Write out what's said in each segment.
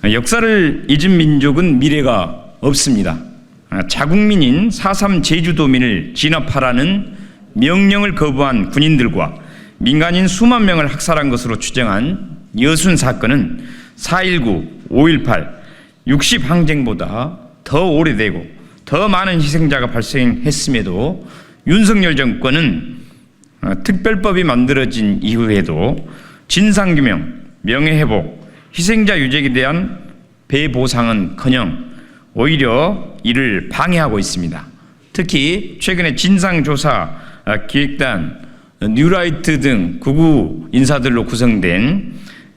역사를 잊은 민족은 미래가 없습니다. 자국민인 4.3 제주도민을 진압하라는 명령을 거부한 군인들과 민간인 수만 명을 학살한 것으로 추정한 여순 사건은 4.19, 5.18, 60 항쟁보다 더 오래되고 더 많은 희생자가 발생했음에도 윤석열 정권은 특별법이 만들어진 이후에도 진상규명, 명예회복, 희생자 유족에 대한 배보상은커녕 오히려 이를 방해하고 있습니다. 특히 최근에 진상조사 기획단, 뉴라이트 등 극우 인사들로 구성된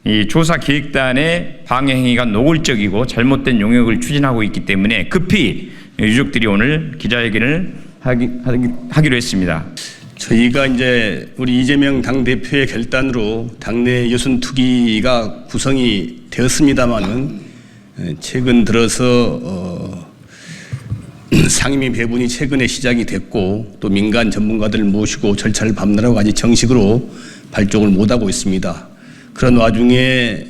이 조사 기획단의 방해 행위가 노골적이고 잘못된 용역을 추진하고 있기 때문에 급히 유족들이 오늘 기자회견을 하기로 했습니다. 저희가 이제 우리 이재명 당대표의 결단으로 당내 여순투기가 구성이 되었습니다마는 최근 들어서 상임위 배분이 최근에 시작이 됐고 또 민간 전문가들을 모시고 절차를 밟느라고 아직 정식으로 발족을 못하고 있습니다. 그런 와중에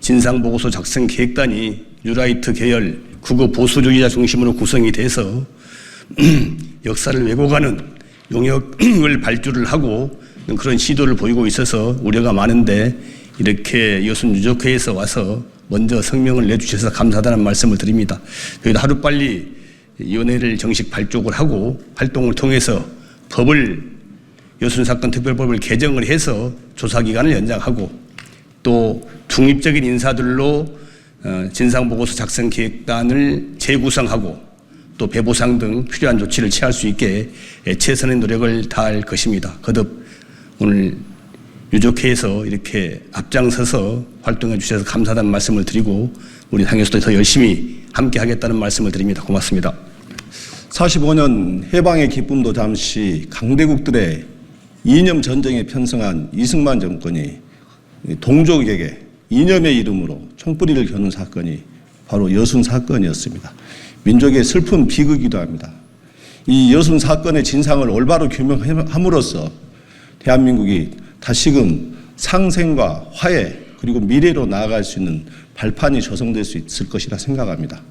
진상보고서 작성 기획단이 뉴라이트 계열 국어 보수주의자 중심으로 구성이 돼서 역사를 왜곡하는 용역을 발주를 하고 그런 시도를 보이고 있어서 우려가 많은데 이렇게 여순유족회에서 와서 먼저 성명을 내주셔서 감사하다는 말씀을 드립니다. 저희도 하루빨리 위원회를 정식 발족을 하고 활동을 통해서 여순사건 특별법을 개정을 해서 조사기간을 연장하고 또 중립적인 인사들로 진상보고서 작성 기획단을 재구성하고 또 배보상 등 필요한 조치를 취할 수 있게 최선의 노력을 다할 것입니다. 거듭 오늘 유족회에서 이렇게 앞장서서 활동해 주셔서 감사하다는 말씀을 드리고 우리 당에서도 더 열심히 함께 하겠다는 말씀을 드립니다. 고맙습니다. 45년 해방의 기쁨도 잠시 강대국들의 이념 전쟁에 편승한 이승만 정권이 동족에게 이념의 이름으로 총뿌리를 겨눈 사건이 바로 여순 사건이었습니다. 민족의 슬픈 비극이기도 합니다. 이 여순 사건의 진상을 올바로 규명함으로써 대한민국이 다시금 상생과 화해 그리고 미래로 나아갈 수 있는 발판이 조성될 수 있을 것이라 생각합니다.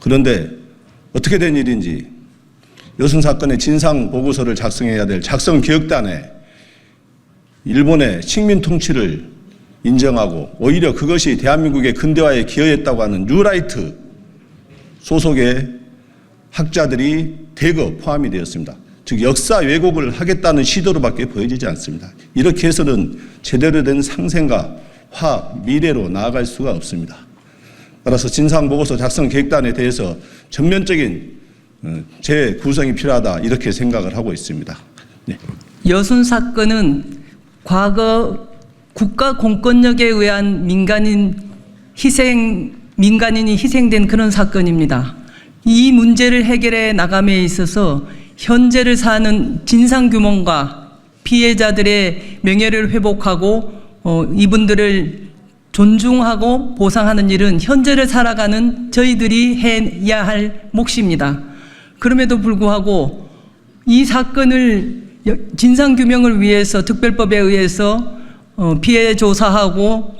그런데 어떻게 된 일인지 여순 사건의 진상 보고서를 작성해야 될 작성기획단에 일본의 식민 통치를 인정하고 오히려 그것이 대한민국의 근대화에 기여했다고 하는 뉴라이트 소속의 학자들이 대거 포함이 되었습니다. 즉 역사 왜곡을 하겠다는 시도로밖에 보여지지 않습니다. 이렇게 해서는 제대로 된 상생과 미래로 나아갈 수가 없습니다. 따라서 진상보고서 작성기획단에 대해서 전면적인 재구성이 필요하다 이렇게 생각을 하고 있습니다. 네. 여순 사건은 과거 국가 공권력에 의한 민간인이 희생된 그런 사건입니다. 이 문제를 해결해 나감에 있어서 현재를 사는 진상규명과 피해자들의 명예를 회복하고 이분들을 존중하고 보상하는 일은 현재를 살아가는 저희들이 해야 할 몫입니다. 그럼에도 불구하고 이 사건을 진상규명을 위해서 특별법에 의해서 피해 조사하고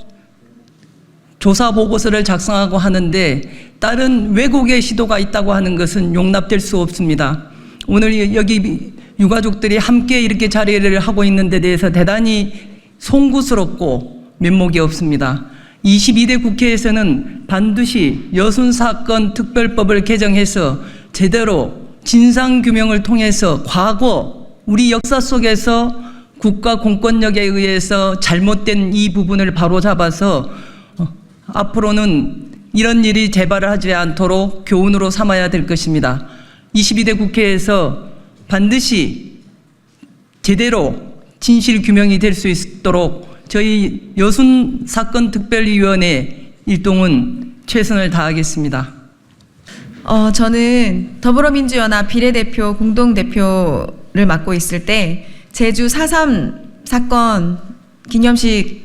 조사 보고서를 작성하고 하는데 다른 왜곡의 시도가 있다고 하는 것은 용납될 수 없습니다. 오늘 여기 유가족들이 함께 이렇게 자리를 하고 있는 데 대해서 대단히 송구스럽고 면목이 없습니다. 22대 국회에서는 반드시 여순 사건 특별법을 개정해서 제대로 진상규명을 통해서 과거 우리 역사 속에서 국가 공권력에 의해서 잘못된 이 부분을 바로잡아서 앞으로는 이런 일이 재발을 하지 않도록 교훈으로 삼아야 될 것입니다. 22대 국회에서 반드시 제대로 진실 규명이 될 수 있도록 저희 여순 사건 특별위원회 일동은 최선을 다하겠습니다. 저는 더불어민주연합 비례대표 공동대표를 맡고 있을 때 제주 4.3 사건 기념식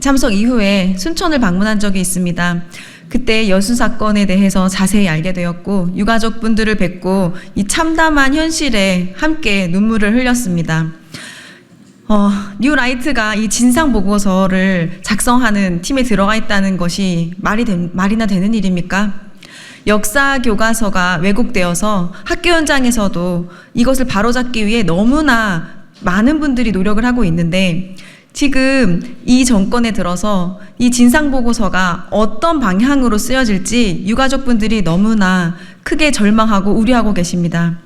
참석 이후에 순천을 방문한 적이 있습니다. 그때 여순 사건에 대해서 자세히 알게 되었고 유가족분들을 뵙고 이 참담한 현실에 함께 눈물을 흘렸습니다. 뉴라이트가 이 진상 보고서를 작성하는 팀에 들어가 있다는 것이 말이나 되는 일입니까? 역사 교과서가 왜곡되어서 학교 현장에서도 이것을 바로잡기 위해 너무나 많은 분들이 노력을 하고 있는데, 지금 이 정권에 들어서 이 진상 보고서가 어떤 방향으로 쓰여질지 유가족분들이 너무나 크게 절망하고 우려하고 계십니다.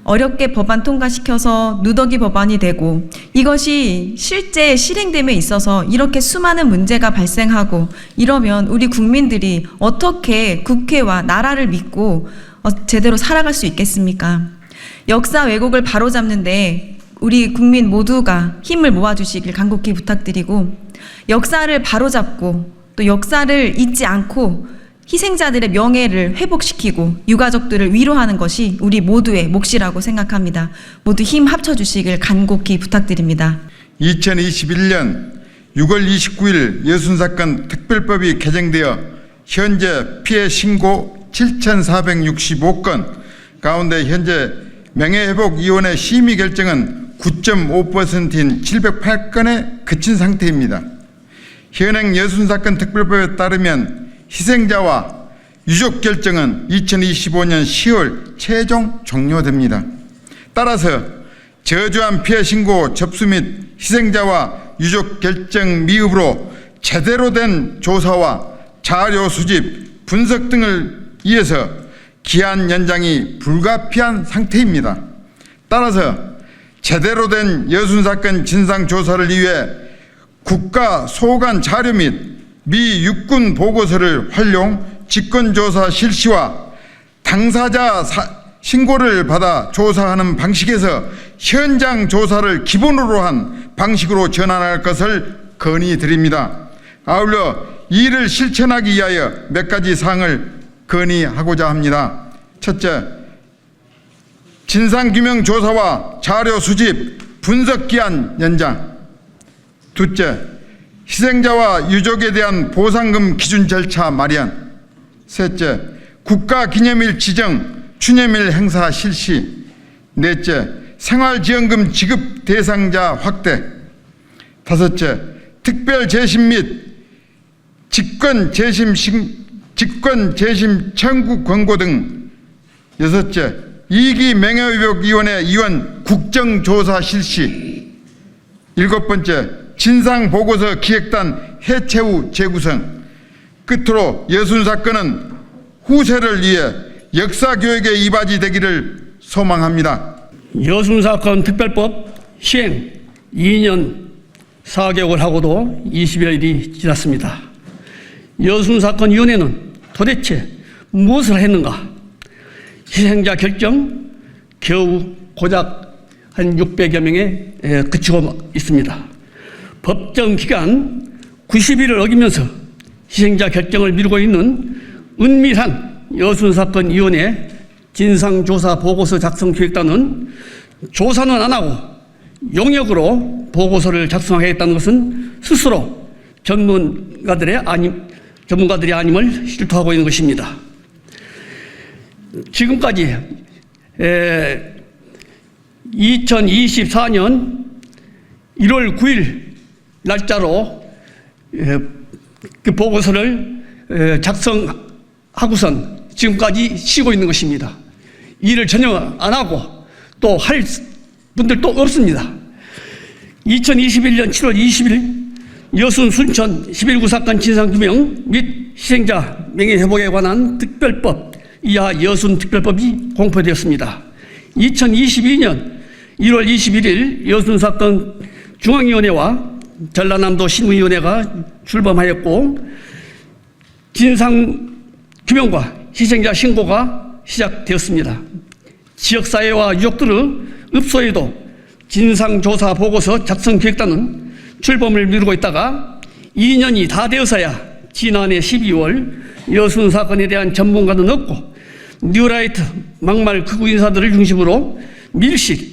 어렵게 법안 통과시켜서 누더기 법안이 되고 이것이 실제 실행됨에 있어서 이렇게 수많은 문제가 발생하고 이러면 우리 국민들이 어떻게 국회와 나라를 믿고 제대로 살아갈 수 있겠습니까? 역사 왜곡을 바로잡는데 우리 국민 모두가 힘을 모아주시길 간곡히 부탁드리고, 역사를 바로잡고 또 역사를 잊지 않고 희생자들의 명예를 회복시키고 유가족들을 위로하는 것이 우리 모두의 몫이라고 생각합니다. 모두 힘 합쳐주시길 간곡히 부탁드립니다. 2021년 6월 29일 여순사건 특별법이 개정되어 현재 피해 신고 7,465건 가운데 현재 명예회복위원회 심의 결정은 9.5%인 708건에 그친 상태입니다. 현행 여순사건 특별법에 따르면 희생자와 유족 결정은 2025년 10월 최종 종료됩니다. 따라서 저조한 피해 신고 접수 및 희생자와 유족 결정 미흡으로 제대로 된 조사와 자료 수집, 분석 등을 위해서 기한 연장이 불가피한 상태입니다. 따라서 제대로 된 여순사건 진상조사를 위해 국가 소관 자료 및 미 육군 보고서를 활용 직권조사 실시와 당사자 신고를 받아 조사하는 방식에서 현장 조사를 기본으로 한 방식으로 전환할 것을 건의드립니다. 아울러 이를 실천하기 위하여 몇 가지 사항을 건의하고자 합니다. 첫째, 진상규명조사와 자료 수집, 분석기한 연장. 둘째, 희생자와 유족에 대한 보상금 기준 절차 마련. 셋째, 국가기념일 지정, 추념일 행사 실시. 넷째, 생활지원금 지급 대상자 확대. 다섯째, 특별재심 및 직권재심 청구 권고 등. 여섯째, 2기 명예회복위원회 위원 국정조사 실시. 일곱 번째, 진상보고서 기획단 해체 후 재구성. 끝으로 여순사건은 후세를 위해 역사교육의 이바지 되기를 소망합니다. 여순사건 특별법 시행 2년 4개월 하고도 20여일이 지났습니다. 여순사건위원회는 도대체 무엇을 했는가? 희생자 결정 겨우 고작 한 600여 명에 그치고 있습니다. 법정 기간 90일을 어기면서 희생자 결정을 미루고 있는 은밀한 여순사건위원회 진상조사 보고서 작성 기획단은 조사는 안 하고 용역으로 보고서를 작성하겠다는 것은 스스로 전문가들이 아님을 실토하고 있는 것입니다. 지금까지 2024년 1월 9일 날짜로 그 보고서를 작성하고선 지금까지 쉬고 있는 것입니다. 일을 전혀 안 하고 또 할 분들도 없습니다. 2021년 7월 20일 여순 순천 11구 사건 진상규명 및 희생자 명예회복에 관한 특별법 이하 여순 특별법이 공포되었습니다. 2022년 1월 21일 여순 사건 중앙위원회와 전라남도 신문위원회가 출범하였고 진상규명과 희생자 신고가 시작되었습니다. 지역사회와 유족들의 읍소에도 진상조사 보고서 작성 기획단은 출범을 미루고 있다가 2년이 다 되어서야 지난해 12월 여순 사건에 대한 전문가는 없고 뉴라이트 막말 극우 인사들을 중심으로 밀실,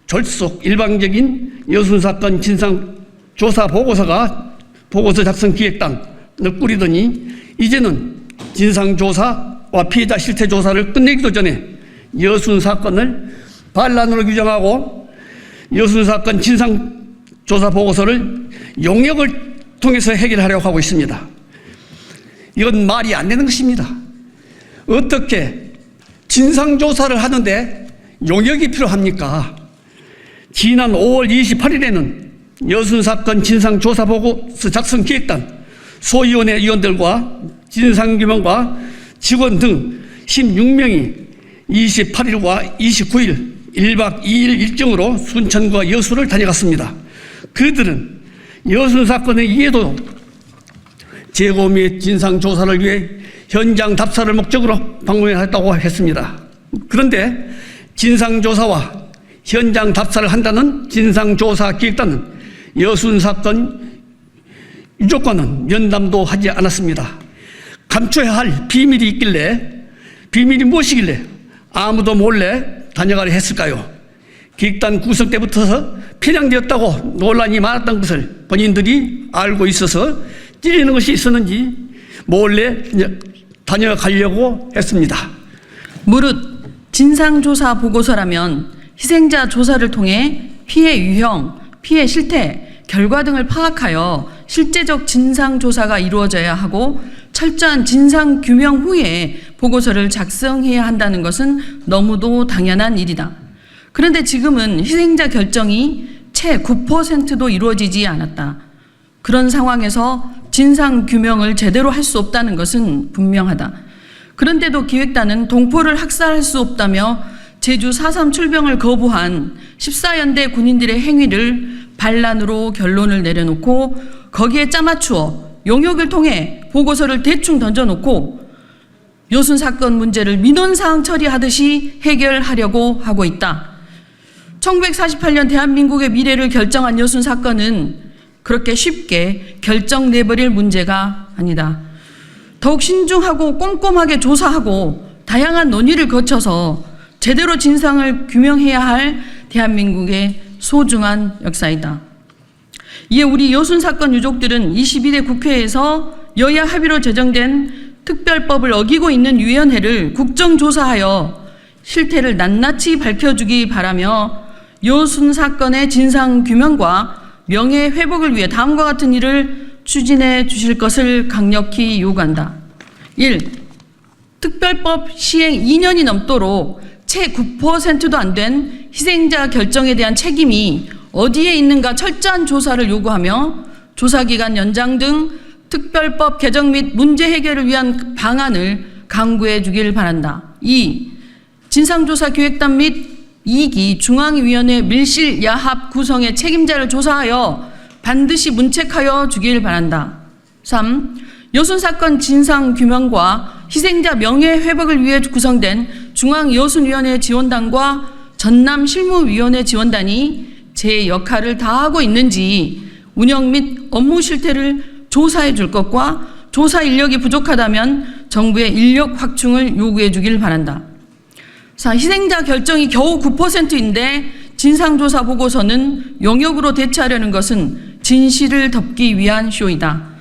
졸속 일방적인 여순 사건 진상조사 보고서 작성 기획단을 꾸리더니 이제는 진상조사와 피해자 실태조사를 끝내기도 전에 여순 사건을 반란으로 규정하고 여순 사건 진상 조사 보고서를 용역을 통해서 해결하려고 하고 있습니다. 이건 말이 안 되는 것입니다. 어떻게 진상조사를 하는데 용역이 필요합니까? 지난 5월 28일에는 여순사건 진상조사보고서 작성기획단 소위원회 위원들과 진상규명과 직원 등 16명이 28일과 29일 1박 2일 일정으로 순천과 여수를 다녀갔습니다. 그들은 여순사건의 이해도 재고 및 진상조사를 위해 현장 답사를 목적으로 방문했다고 했습니다. 그런데 진상조사와 현장 답사를 한다는 진상조사기획단은 여순사건 유족과는 면담도 하지 않았습니다. 감춰야 할 비밀이 있길래, 비밀이 무엇이길래 아무도 몰래 다녀가려 했을까요? 기획단 구성 때부터 편향되었다고 논란이 많았던 것을 본인들이 알고 있어서 찔리는 것이 있었는지 몰래 다녀가려고 했습니다. 무릇 진상조사 보고서라면 희생자 조사를 통해 피해 유형, 피해 실태, 결과 등을 파악하여 실제적 진상조사가 이루어져야 하고 철저한 진상규명 후에 보고서를 작성해야 한다는 것은 너무도 당연한 일이다. 그런데 지금은 희생자 결정이 채 9%도 이루어지지 않았다. 그런 상황에서 진상규명을 제대로 할 수 없다는 것은 분명하다. 그런데도 기획단은 동포를 학살할 수 없다며 제주 4.3 출병을 거부한 14연대 군인들의 행위를 반란으로 결론을 내려놓고 거기에 짜맞추어 용역을 통해 보고서를 대충 던져놓고 여순 사건 문제를 민원사항 처리하듯이 해결하려고 하고 있다. 1948년 대한민국의 미래를 결정한 여순 사건은 그렇게 쉽게 결정 내버릴 문제가 아니다. 더욱 신중하고 꼼꼼하게 조사하고 다양한 논의를 거쳐서 제대로 진상을 규명해야 할 대한민국의 소중한 역사이다. 이에 우리 여순 사건 유족들은 22대 국회에서 여야 합의로 제정된 특별법을 어기고 있는 위원회를 국정조사하여 실태를 낱낱이 밝혀주기 바라며 여순 사건의 진상규명과 명예회복을 위해 다음과 같은 일을 추진해 주실 것을 강력히 요구한다. 1. 특별법 시행 2년이 넘도록 채 9%도 안 된 희생자 결정에 대한 책임이 어디에 있는가 철저한 조사를 요구하며 조사기간 연장 등 특별법 개정 및 문제 해결을 위한 방안을 강구해 주길 바란다. 2. 진상조사기획단 및 2기 중앙위원회 밀실 야합 구성의 책임자를 조사하여 반드시 문책하여 주길 바란다. 3. 여순 사건 진상규명과 희생자 명예회복을 위해 구성된 중앙여순위원회 지원단과 전남실무위원회 지원단이 제 역할을 다하고 있는지 운영 및 업무 실태를 조사해 줄 것과 조사 인력이 부족하다면 정부의 인력 확충을 요구해 주길 바란다. 4. 희생자 결정이 겨우 9%인데 진상조사 보고서는 용역으로 대체하려는 것은 진실을 덮기 위한 쇼이다.